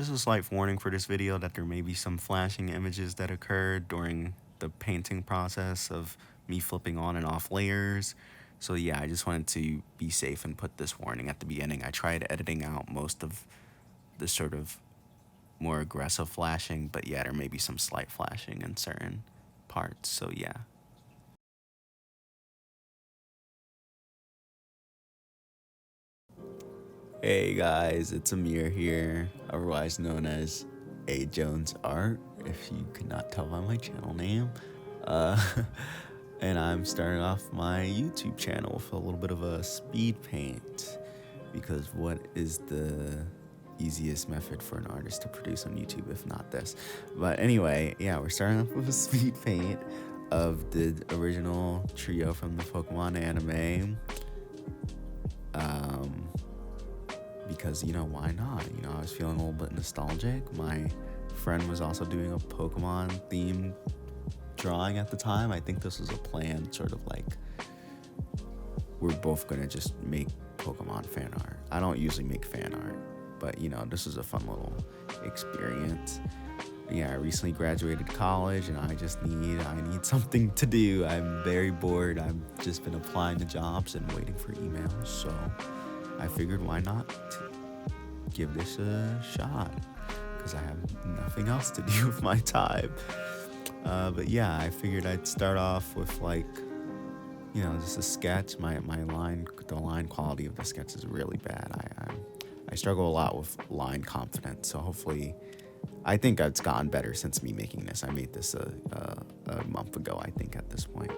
Just a slight warning for this video that there may be some flashing images that occurred during the painting process of me flipping on and off layers. So yeah, I just wanted to be safe and put this warning at the beginning. I tried editing out most of the sort of more aggressive flashing, but yeah, there may be some slight flashing in certain parts, so yeah. Hey guys, it's Amir here, otherwise known as A Jones Art, if you could not tell by my channel name. Uh, and I'm starting off my YouTube channel with a little bit of a speed paint, because what is the easiest method for an artist to produce on YouTube if not this? But anyway, yeah, we're starting off with a speed paint of the original trio from the Pokemon anime. Because, you know, why not? You know, I was feeling a little bit nostalgic. My friend was also doing a Pokemon themed drawing at the time. I think this was a planned sort of like, we're both gonna just make Pokemon fan art. I don't usually make fan art, but you know, this was a fun little experience. Yeah, I recently graduated college and I need something to do. I'm very bored. I've just been applying to jobs and waiting for emails, so I figured why not give this a shot, because I have nothing else to do with my time. But yeah, I figured I'd start off with like, you know, just a sketch. The line quality of the sketch is really bad. I struggle a lot with line confidence, so hopefully, I think it's gotten better since me making this. I made this a month ago, I think, at this point.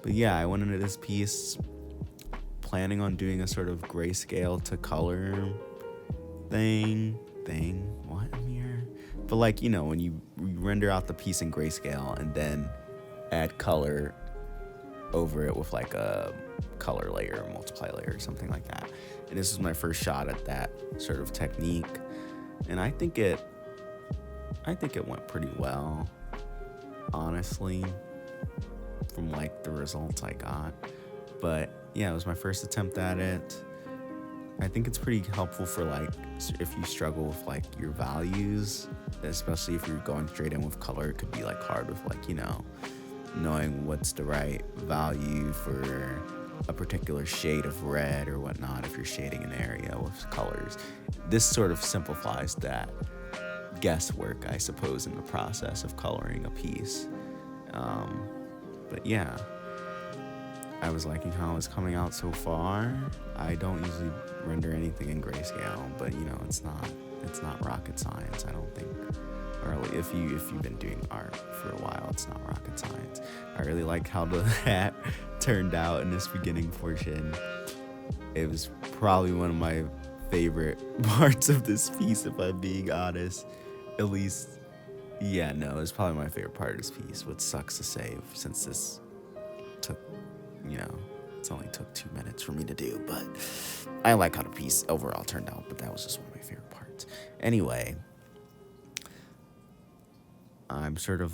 But yeah, I went into this piece planning on doing a sort of grayscale to color thing. What, Amir? But like, you know, when you render out the piece in grayscale and then add color over it with like a color layer or multiply layer or something like that. And this is my first shot at that sort of technique. And I think it went pretty well, honestly, from like the results I got. But yeah, it was my first attempt at it. I think it's pretty helpful for like, if you struggle with like your values, especially if you're going straight in with color. It could be like hard with like, you know, knowing what's the right value for a particular shade of red or whatnot if you're shading an area with colors. This sort of simplifies that guesswork, I suppose, in the process of coloring a piece. But yeah, I was liking how it's coming out so far. I don't usually render anything in grayscale, but you know, it's not rocket science, I don't think. Or if you've been doing art for a while, it's not rocket science. I really like how the hat turned out in this beginning portion. It was probably one of my favorite parts of this piece, if I'm being honest. At least, yeah, no, it's probably my favorite part of this piece, which sucks to say since this took, you know, it's only took 2 minutes for me to do, but I like how the piece overall turned out, but that was just one of my favorite parts. Anyway, I'm sort of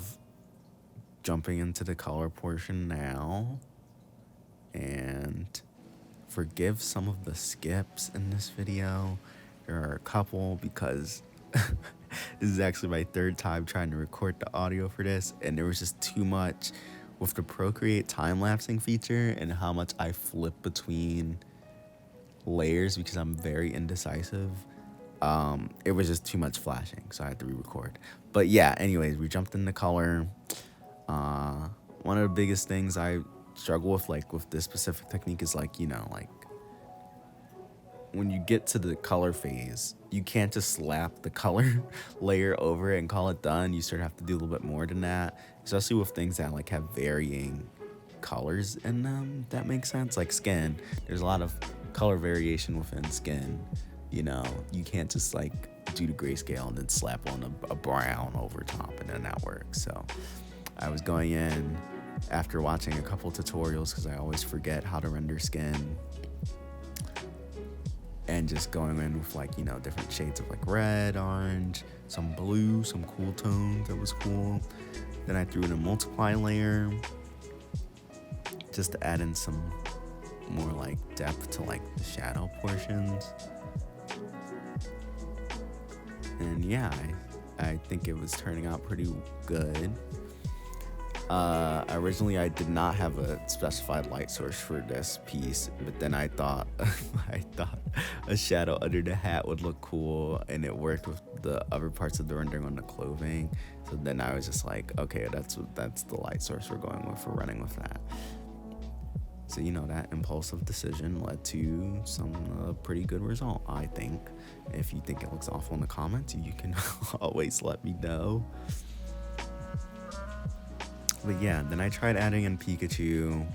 jumping into the color portion now, and forgive some of the skips in this video. There are a couple because this is actually my third time trying to record the audio for this, and there was just too much with the Procreate time-lapsing feature and how much I flip between layers because I'm very indecisive. It was just too much flashing, so I had to re-record. But yeah, anyways, we jumped into color. One of the biggest things I struggle with, like with this specific technique, is like, you know, like when you get to the color phase, you can't just slap the color layer over it and call it done. You sort of have to do a little bit more than that, especially with things that like have varying colors in them. That makes sense. Like skin, there's a lot of color variation within skin. You know, you can't just like do the grayscale and then slap on a brown over top and then that works. So I was going in after watching a couple tutorials, because I always forget how to render skin, and just going in with like, you know, different shades of like red, orange, some blue, some cool tones. That was cool. Then I threw in a multiply layer just to add in some more like depth to like the shadow portions. And yeah, I think it was turning out pretty good. Originally, I did not have a specified light source for this piece, but then I thought I thought a shadow under the hat would look cool, and it worked with the other parts of the rendering on the clothing. So then I was just like, okay, that's the light source we're going with. We're running with that. So that impulsive decision led to some pretty good result, I think. If you think it looks awful in the comments, you can always let me know. But yeah, then I tried adding in Pikachu,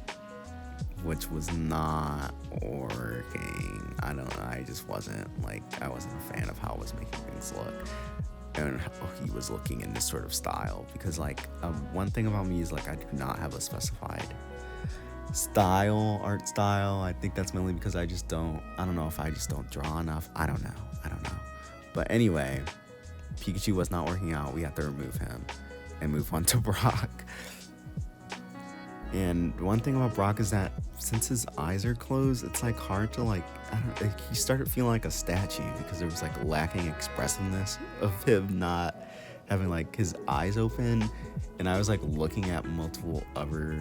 which was not working. I don't know, I just wasn't I wasn't a fan of how it was making things look and how he was looking in this sort of style. Because one thing about me is I do not have a specified art style. I think that's mainly because I don't know if I just don't draw enough. I don't know. But anyway, Pikachu was not working out. We had to remove him and move on to Brock. And one thing about Brock is that since his eyes are closed, it's hard to he started feeling like a statue because there was lacking expressiveness of him not having his eyes open. And I was looking at multiple other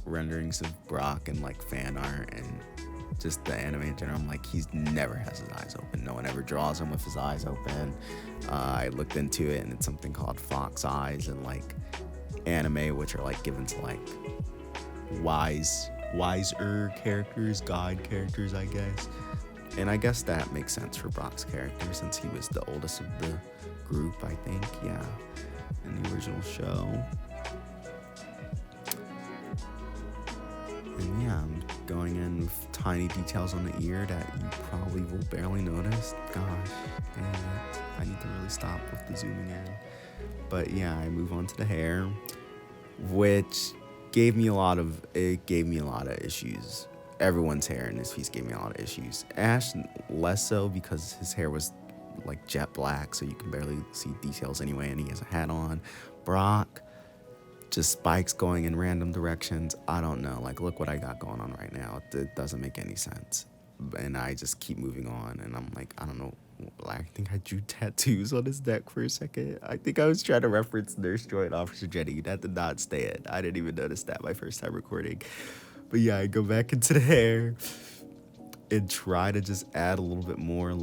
renderings of Brock and fan art and just the anime in general. I'm he never has his eyes open. No one ever draws him with his eyes open. I looked into it, and it's something called fox eyes and anime, which are given to wiser characters, guide characters, I guess. And I guess that makes sense for Brock's character since he was the oldest of the group, I think, yeah, in the original show. And yeah, I'm going in with tiny details on the ear that you probably will barely notice. Gosh, dang it. I need to really stop with the zooming in. But yeah, I move on to the hair, which gave me a lot of issues. Everyone's hair in this piece gave me a lot of issues. Ash less so because his hair was jet black, so you can barely see details anyway, and he has a hat on. Brock, just spikes going in random directions. I don't know. Look what I got going on right now. It doesn't make any sense. And I just keep moving on, and I'm I don't know. I think I drew tattoos on his neck for a second. I think I was trying to reference Nurse Joy and Officer Jenny. That did not stand. I didn't even notice that my first time recording. But yeah, I go back into the hair and try to just add a little bit more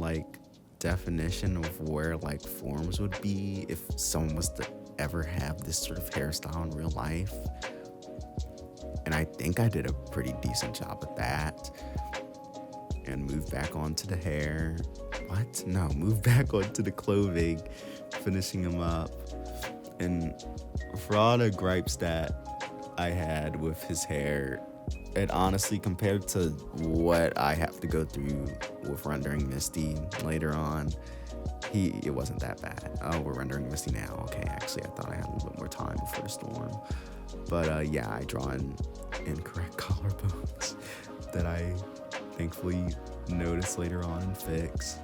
definition of where forms would be if someone was to ever have this sort of hairstyle in real life. And I think I did a pretty decent job at that. And move back onto the hair. Move back onto the clothing, finishing him up. And for all the gripes that I had with his hair, it honestly, compared to what I have to go through with rendering Misty later on, it wasn't that bad. Oh, we're rendering Misty now. Okay, actually, I thought I had a little bit more time before the storm. But yeah, I draw in incorrect collarbones that I thankfully notice later on and fix.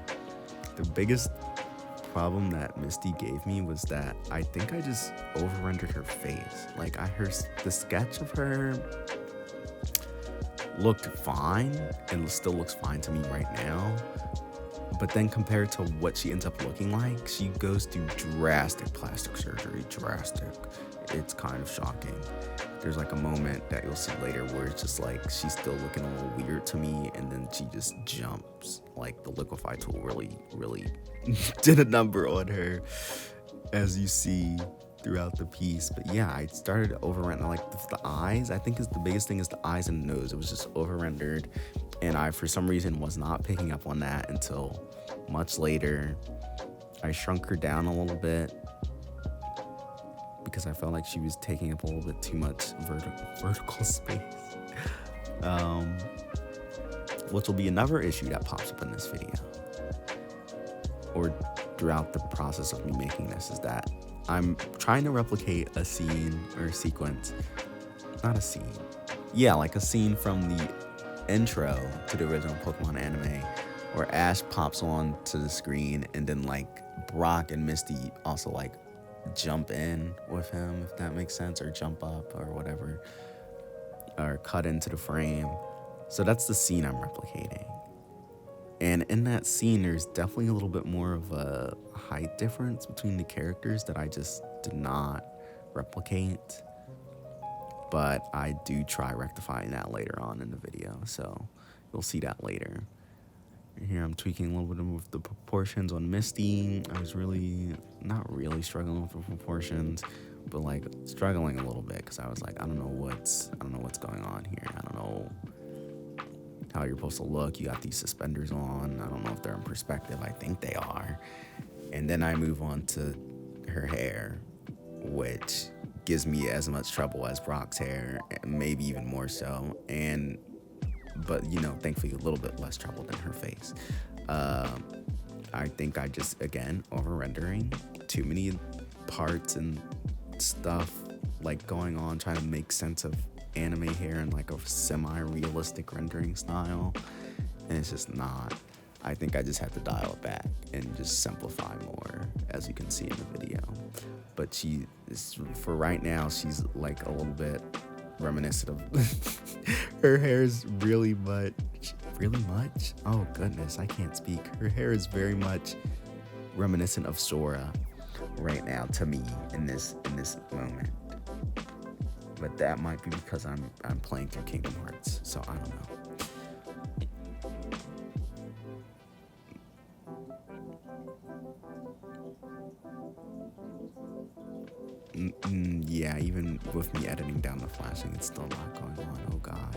The biggest problem that Misty gave me was that I think I just over-rendered her face. The sketch of her looked fine and still looks fine to me right now. But then compared to what she ends up looking like, she goes through drastic plastic surgery. Drastic. It's kind of shocking. There's a moment that you'll see later where it's just she's still looking a little weird to me, and then she just jumps. The liquefy tool really did a number on her, as you see throughout the piece. But yeah, I started over-rendering the eyes. I think the biggest thing is the eyes and the nose. It was just over-rendered, and I for some reason was not picking up on that until much later. I shrunk her down a little bit because I felt like she was taking up a little bit too much vertical space, which will be another issue that pops up in this video or throughout the process of me making this, is that I'm trying to replicate a scene or a sequence, not a scene, yeah, a scene from the intro to the original Pokemon anime where Ash pops on to the screen and then Brock and Misty also jump in with him, if that makes sense, or jump up or whatever, or cut into the frame. So that's the scene I'm replicating. And in that scene, there's definitely a little bit more of a height difference between the characters that I just did not replicate. But I do try rectifying that later on in the video, so you'll see that later. Here I'm tweaking a little bit of the proportions on Misty. I was not really struggling with the proportions, but like struggling a little bit because I was like, I don't know what's going on here. I don't know how you're supposed to look. You got these suspenders on. I don't know if they're in perspective. I think they are. And then I move on to her hair, which gives me as much trouble as Brock's hair, maybe even more so. But thankfully a little bit less trouble than her face. I think I just, again, over rendering too many parts and stuff like going on, trying to make sense of anime hair in like a semi-realistic rendering style, and it's just not. I think I just had to dial it back and just simplify more, as you can see in the video. But for right now, she's like a little bit reminiscent of her hair is really much. Oh goodness, I can't speak. Her hair is very much reminiscent of Sora right now to me in this moment. But that might be because I'm playing through Kingdom Hearts, so I don't know. Yeah, even with me editing down the flashing, it's still not going on. Oh god.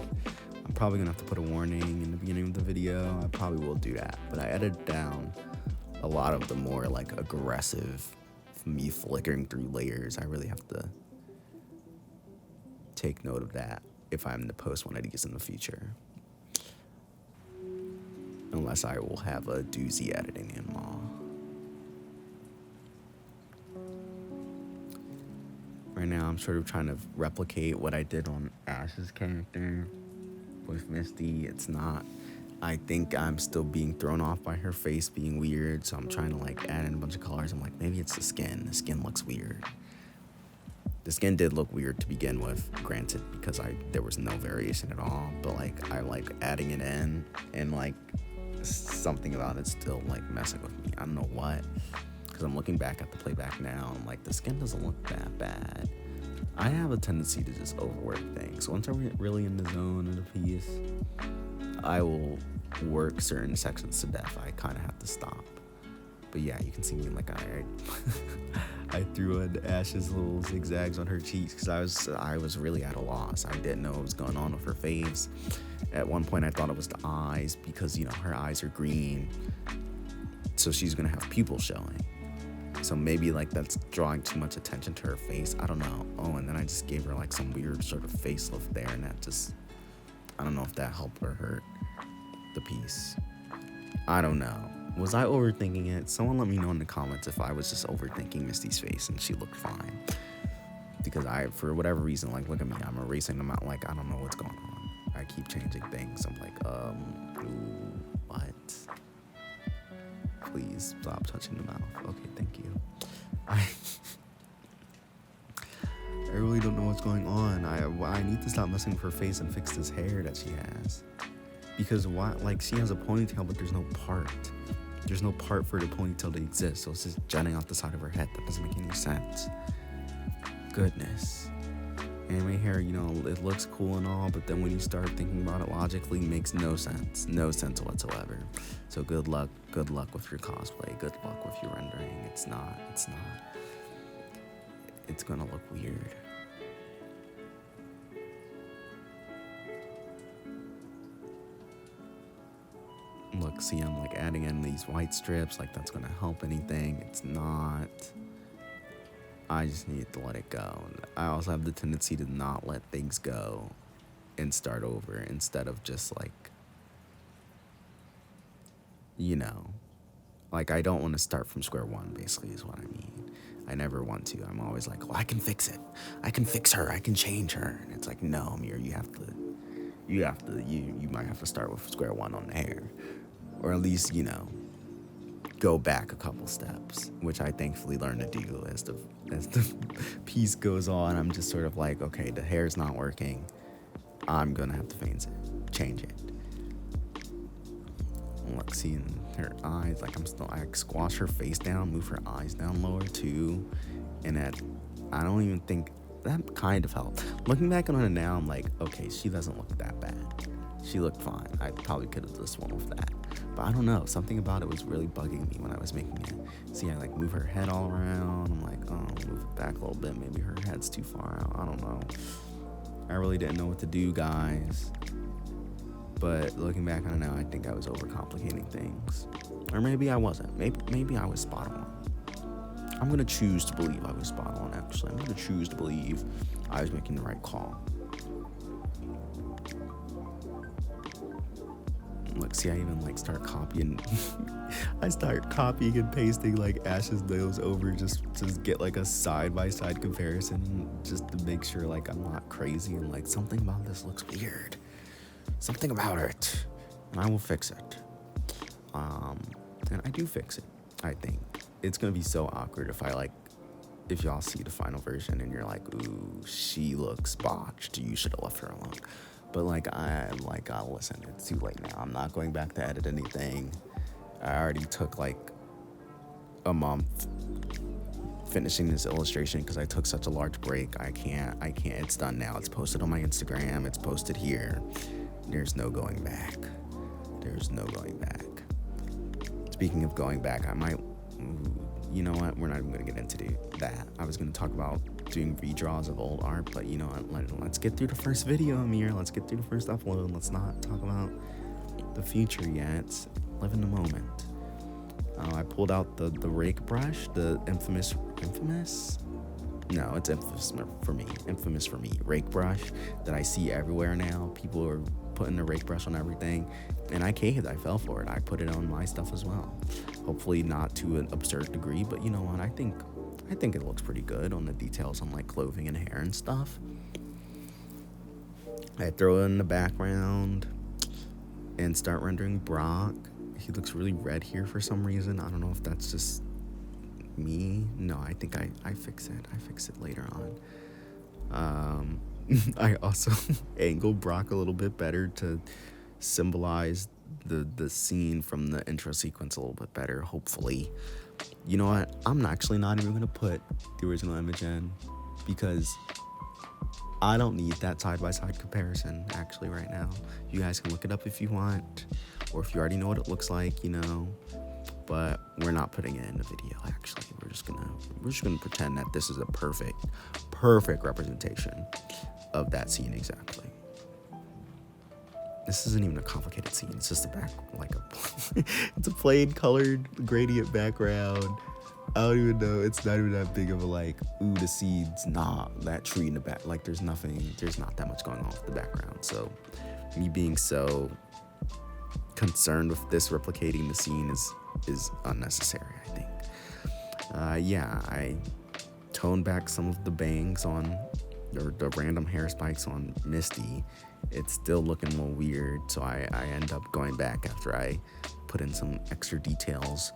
I'm probably gonna have to put a warning in the beginning of the video. I probably will do that. But I edited down a lot of the more like aggressive me flickering through layers. I really have to take note of that if I'm to post one of these in the future. Unless I will have a doozy editing in law. Right now, I'm sort of trying to replicate what I did on Ash's character with Misty. It's not. I think I'm still being thrown off by her face being weird, so I'm trying to like add in a bunch of colors. I'm like, maybe it's the skin. The skin looks weird. The skin did look weird to begin with, granted, because there was no variation at all. But like, I like adding it in, and like something about it still like messing with me. I don't know what. Because I'm looking back at the playback now, and I'm like, the skin doesn't look that bad. I have a tendency to just overwork things. Once I get really in the zone of the piece, I will work certain sections to death. I kind of have to stop. But yeah, you can see me like I threw in Ash's little zigzags on her cheeks because I was really at a loss. I didn't know what was going on with her face. At one point, I thought it was the eyes because her eyes are green, so she's gonna have pupils showing. So maybe like that's drawing too much attention to her face. I don't know. Oh, and then I just gave her like some weird sort of facelift there, and that just, I don't know if that helped or hurt the piece. I don't know. Was I overthinking it? Someone let me know in the comments if I was just overthinking Misty's face and she looked fine. Because for whatever reason, like, look at me, I'm erasing them out like I don't know what's going on. I keep changing things. I'm like, ooh, what? Please stop touching the mouth. Okay, thank you. I really don't know what's going on. I need to stop messing with her face and fix this hair that she has. Because she has a ponytail, but there's no part. There's no part for the ponytail to exist, so it's just jutting off the side of her head. That doesn't make any sense. Goodness. Anime hair, it looks cool and all, but then when you start thinking about it logically, it makes no sense. No sense whatsoever. So good luck with your cosplay. Good luck with your rendering. It's not. It's gonna look weird. Look, see, I'm like adding in these white strips, like that's gonna help anything. It's not. I just need to let it go. I also have the tendency to not let things go and start over instead of just like, like I don't want to start from square one, basically is what I mean. I never want to. I'm always like, well, I can fix it. I can fix her. I can change her. And it's like, no, Amir, you might have to start with square one on the hair. Or at least, go back a couple steps, which I thankfully learned to do as the piece goes on. I'm just sort of like, okay, the hair's not working. I'm gonna have to change it. Look, see in her eyes, like I squash her face down, move her eyes down lower too, and I don't even think that kind of helped. Looking back on it now, I'm like, okay, she doesn't look that bad. She looked fine. I probably could have just went with that. But I don't know, something about it was really bugging me when I was making it. See, I like move her head all around. I'm like, oh, move it back a little bit. Maybe her head's too far out. I don't know. I really didn't know what to do, guys. But looking back on it now, I think I was overcomplicating things. Or maybe I wasn't. Maybe I was spot on. I'm gonna choose to believe I was spot on, actually. I'm gonna choose to believe I was making the right call. Look, see, I even like start copying. I start copying and pasting like Ash's nose over just to get like a side-by-side comparison, just to make sure like I'm not crazy and like something about this looks weird. Something about it, and I will fix it. And I do fix it. I think it's gonna be so awkward if y'all see the final version and you're like, ooh, she looks botched. You should have left her alone. But listen, it's too late now. I'm not going back to edit anything. I already took like a month finishing this illustration because I took such a large break. I can't. It's done now. It's posted on my Instagram. It's posted here. There's no going back. There's no going back. Speaking of going back, I might, you know what? We're not even going to get into that. I was going to talk about doing redraws of old art, but you know what? Let's get through the first video, Amir. Let's get through the first upload. Let's not talk about the future yet. Live in the moment. I pulled out the rake brush, the infamous? No, it's infamous for me. Rake brush that I see everywhere now. People are putting the rake brush on everything, and I caved. I fell for it. I put it on my stuff as well. Hopefully not to an absurd degree, but you know what? I think it looks pretty good on the details on like clothing and hair and stuff. I throw it in the background and start rendering Brock. He looks really red here for some reason. I don't know if that's just me. No, I think I fix it. I fix it later on. I also angle Brock a little bit better to symbolize the scene from the intro sequence a little bit better, hopefully. You know what? I'm actually not even going to put the original image in because I don't need that side-by-side comparison actually right now. You guys can look it up if you want, or if you already know what it looks like, you know. But we're not putting it in the video actually. We're just gonna pretend that this is a perfect representation of that scene exactly. This isn't even a complicated scene. It's just it's a plain colored gradient background. I don't even know. It's not even that big of a like, ooh, the seeds, nah, that tree in the back. Like there's not that much going on with the background. So me being so concerned with this replicating the scene is unnecessary, I think. I toned back some of the bangs on, or the random hair spikes on Misty. It's still looking a little weird, so I end up going back after I put in some extra details,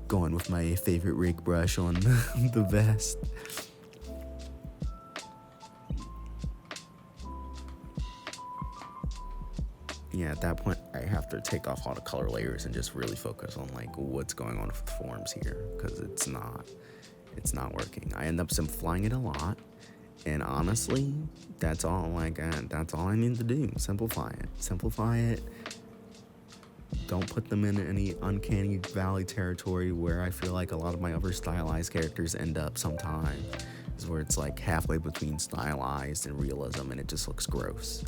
going with my favorite rake brush on the vest. Yeah, at that point, I have to take off all the color layers and just really focus on like what's going on with the forms here, because it's not working. I end up simplifying it a lot, and honestly, that's all I need to do. Simplify it. Don't put them in any uncanny valley territory where I feel like a lot of my other stylized characters end up sometimes, is where it's like halfway between stylized and realism, and it just looks gross.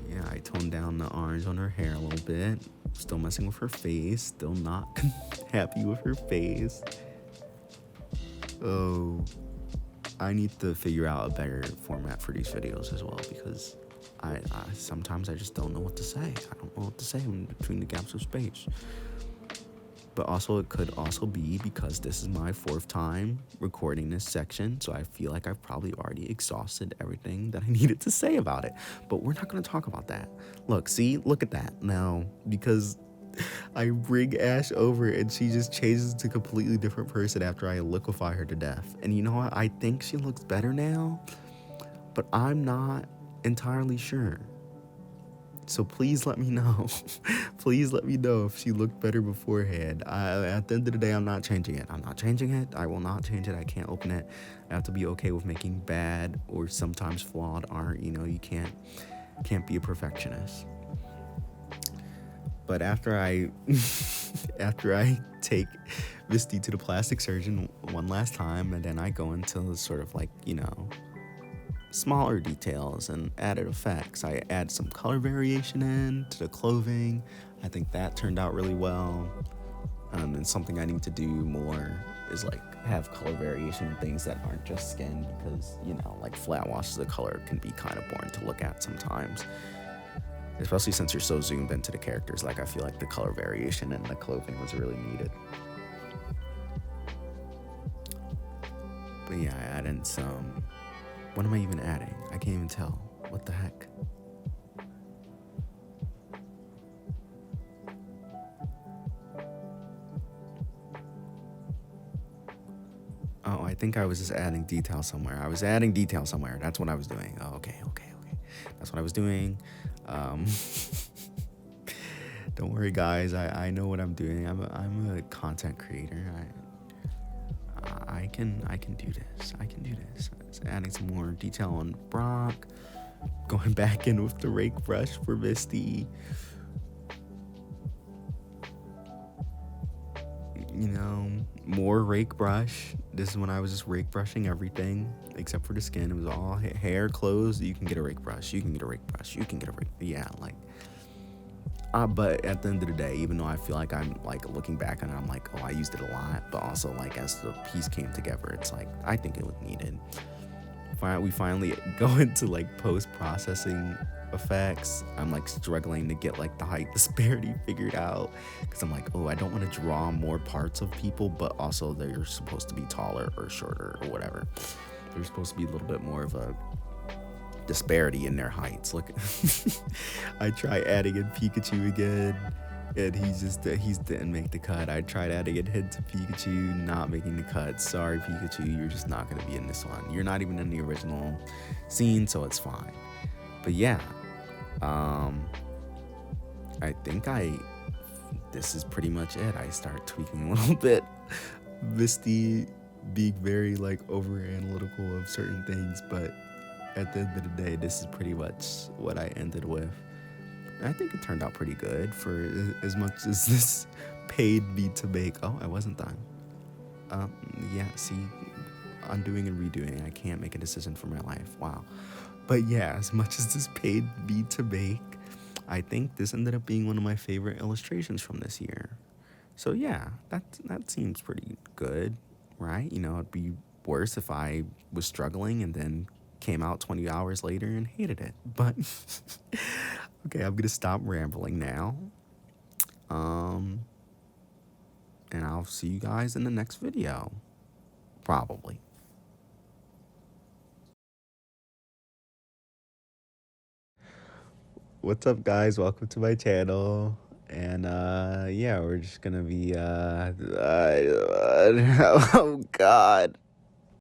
Yeah, I toned down the orange on her hair a little bit. Still messing with her face. Still not happy with her face. Oh, I need to figure out a better format for these videos as well, because I sometimes I just don't know what to say. I don't know what to say in between the gaps of space. But also, it could also be because this is my 4th time recording this section, so I feel like I've probably already exhausted everything that I needed to say about it. But we're not going to talk about that. Look at that now, because I bring Ash over and she just changes to a completely different person after I liquefy her to death. And you know what? I think she looks better now, but I'm not entirely sure. So please let me know. Please let me know if she looked better beforehand. At the end of the day, I'm not changing it. I'm not changing it. I will not change it. I can't open it. I have to be okay with making bad or sometimes flawed art. You know, you can't be a perfectionist. But after I take Misty to the plastic surgeon one last time, and then I go into sort of like, you know, smaller details and added effects. I add some color variation in to the clothing. I think that turned out really well. And something I need to do more is like have color variation in things that aren't just skin, because, you know, like flat washes of color can be kind of boring to look at sometimes, especially since you're so zoomed into the characters. Like, I feel like the color variation in the clothing was really needed. But yeah, I added some. What am I even adding? I can't even tell. What the heck? Oh, I think I was just adding detail somewhere. That's what I was doing. Oh, okay. That's what I was doing. Don't worry, guys. I know what I'm doing. I'm a content creator. I can do this. It's adding some more detail on Brock. Going back in with the rake brush for Misty. You know, more rake brush. This is when I was just rake brushing everything except for the skin. It was all hair, clothes. You can get a rake brush. Yeah, like. But at the end of the day, even though I feel like I'm like looking back on it, I'm like, oh, I used it a lot. But also, like, as the piece came together, it's like, I think it was needed. We finally go into like post-processing effects. I'm like struggling to get like the height disparity figured out, because I'm like, oh, I don't want to draw more parts of people, but also they're supposed to be taller or shorter or whatever. There's supposed to be a little bit more of a disparity in their heights. Look, I try adding in Pikachu again, and he didn't make the cut. I tried adding in Hint to Pikachu, not making the cut. Sorry, Pikachu, you're just not gonna be in this one. You're not even in the original scene, so it's fine. But yeah, I think this is pretty much it. I start tweaking a little bit. Misty being very like over analytical of certain things, but at the end of the day, this is pretty much what I ended with. And I think it turned out pretty good for as much as this paid me to make. Oh, I wasn't done. Yeah, see, undoing and redoing. I can't make a decision for my life. Wow. But yeah, as much as this paid me to make, I think this ended up being one of my favorite illustrations from this year. So yeah, that seems pretty good, right? You know, it'd be worse if I was struggling and then came out 20 hours later and hated it. But okay, I'm gonna stop rambling now. And I'll see you guys in the next video. Probably. What's up, guys? Welcome to my channel. And yeah, we're just gonna be oh god.